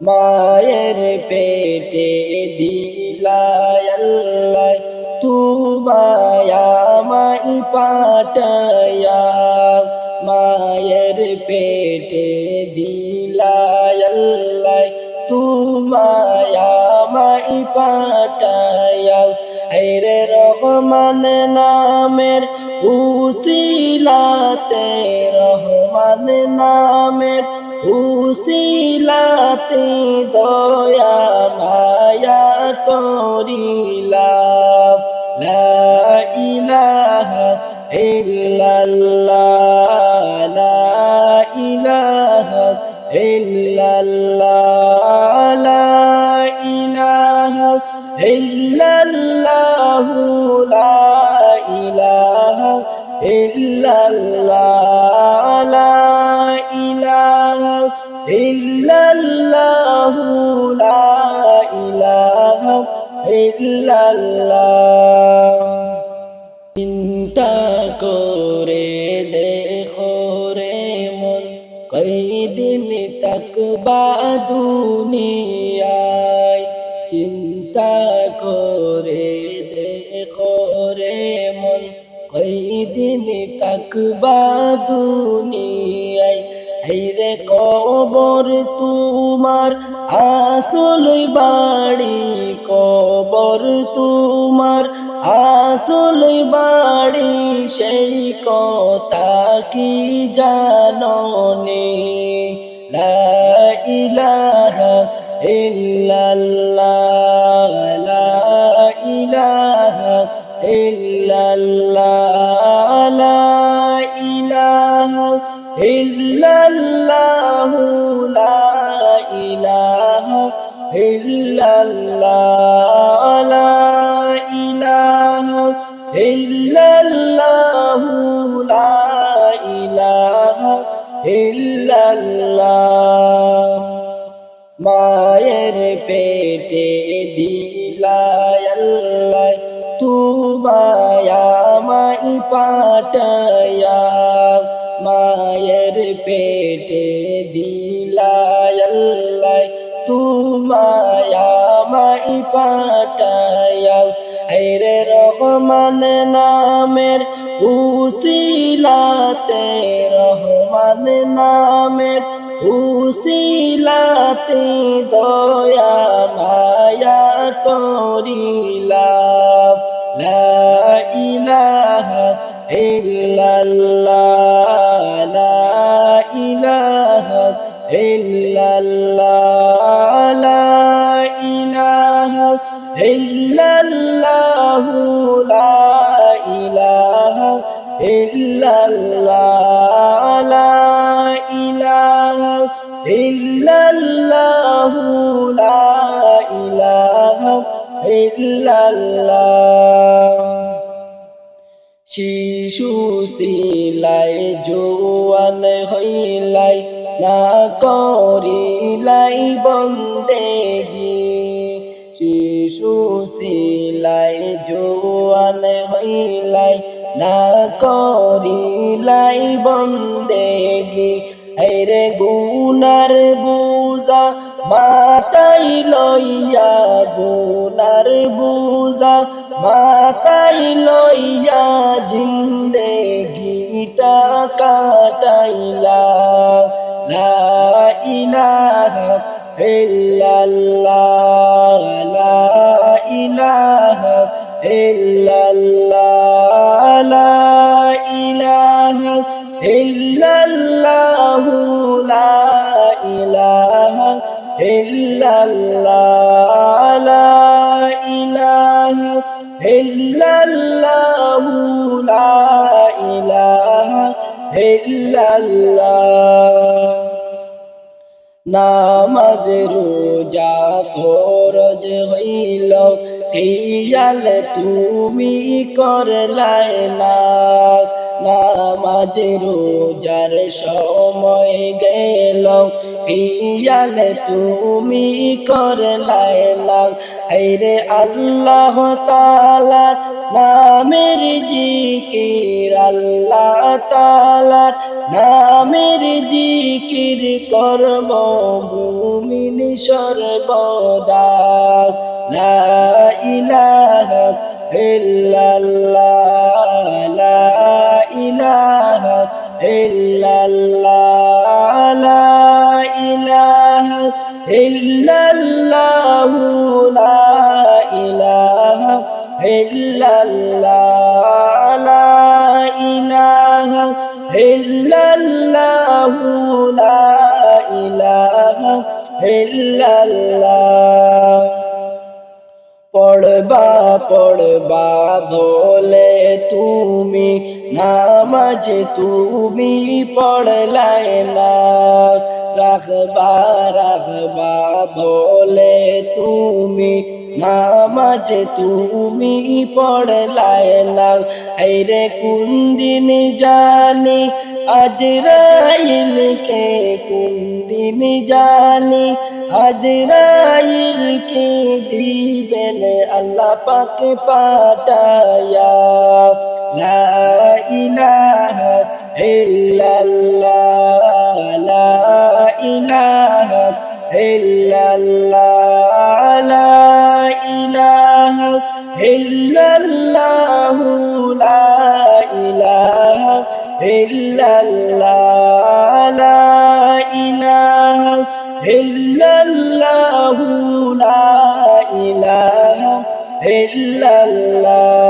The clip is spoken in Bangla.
মায়ের পেটে দিলাই আল্লাহ তোমায় আমায় পাঠায়া, মায়ের পেটে দিলাই আল্লাহ তোমায় আমায় পাঠায়া। রে রহমান নামের উসিলাতে, রহমান নামের উসিলাতে দয়া মায়া করিলাম। লা ইলাহা ইল্লাল্লাহ, লা ইলাহা ইল্লাল্লাহ, লা ইলাহা ইল্লাল্লাহ, লা ইলাহা ইল্লাল্লাহ, লা ইলাহা ইল্লাল্লাহ, লা ইলাহা ইল্লাল্লাহ। চিন্তা করে দেখো রে মন, কয়দিন তাকবা দুনিয়ায়। চিন্তা করে দেখো রে মন, কয়দিন তাকবা দুনিয়ায়। হায়রে কবর তোমার আসল বাড়ি, কবর তোমার আসল বাড়ি, সেই কথা কি জানোনি? লা ইলাহা ইল্লাল্লাহ, লা ইলাহা ইল্লাল্লাহ, লা ইলাহা ইল্লাল্লাহ, লা ইলাহা ইল্লাল্লাহ, লা ইলাহা ইল্লাল্লাহ, লা ইলাহা ইল্লাল্লাহ। মায়ের পেটে দিলাই আল্লাহ তোমায় আমায় পাঠায়া, মায়ের পেটে দিলাই আল্লাহ তোমায় আমায় পাঠায়া। রে রহমান নামের উসিলাতে, রহমান নামের উসিলাতে দয়া মায়া করিলাম। লা ইলাহা ইল্লাল্লাহ, লা ইলাহা ইল্লাল্লাহ, লা ইলাহা ইল্লাল্লাহ, লা ইলাহা ইল্লাল্লাহ, লা ইলাহা ইল্লাল্লাহ, লা ইলাহা ইল্লাল্লাহ। শিশু ছিলাই জোয়ান হইলাই, না করিলাই বন্দেগি। শিশু ছিলাই জোয়ান হইলাই, না করিলাই বন্দেগি। রে গুনার বুঝা মাতাই লইয়া, গুনার বুঝা মাতাই লইয়া, জিন্দেগিটা কাটাইলা। লা ইলাহা ইল্লাল্লাহ, লা ইলাহা ইল্লাল্লাহ, লা ইলাহা ইল্লাল্লাহ, লা ইলাহা ইল্লাল্লাহ, লা ইলাহা ইল্লাল্লাহ, লা ইলাহা ইল্লাল্লাহ। নামাজ রোজা ফরজ হইল, খেয়াল তুমি করলাই না। নামাজ রোজার সময় গেল, খেয়াল তুমি করলাই না। হায়রে আল্লাহ তাআলা নামের জিকির, আল্লাহ তাআলার নামের জিকির করব মুমিন সর্বদা। লা ইলাহা ইল্লাল্লাহ, লা ইলাহা ইল্লাল্লাহ, লা ইলাহা ইল্লাল্লাহ, লা ইলাহা ইল্লাল্লাহ, লা ইলাহা ইল্লাল্লাহ, লা ইলাহা ইল্লাল্লাহ। পড়বা পড়বা বলে তুমি নামাজ তুমি পড়লাই না। রাখবা রাখবা বলে তুমি নামাজ তুমি পড়লাই না। হায়রে কোন দিন জানি আজরাইলকে, কোন দিন জানি আজরাইলকে দিবেন আল্লাহ পাক পাঠায়া। লা ইলাহা ইল্লাল্লাহ, লা ইলাহা ইল্লাল্লাহ, লা ইলাহা ইল্লাল্লাহ, লা ইলাহা ইল্লাল্লাহ, লা ইলাহা ইল্লাল্লাহ, লা ইলাহা ইল্লাল্লাহ।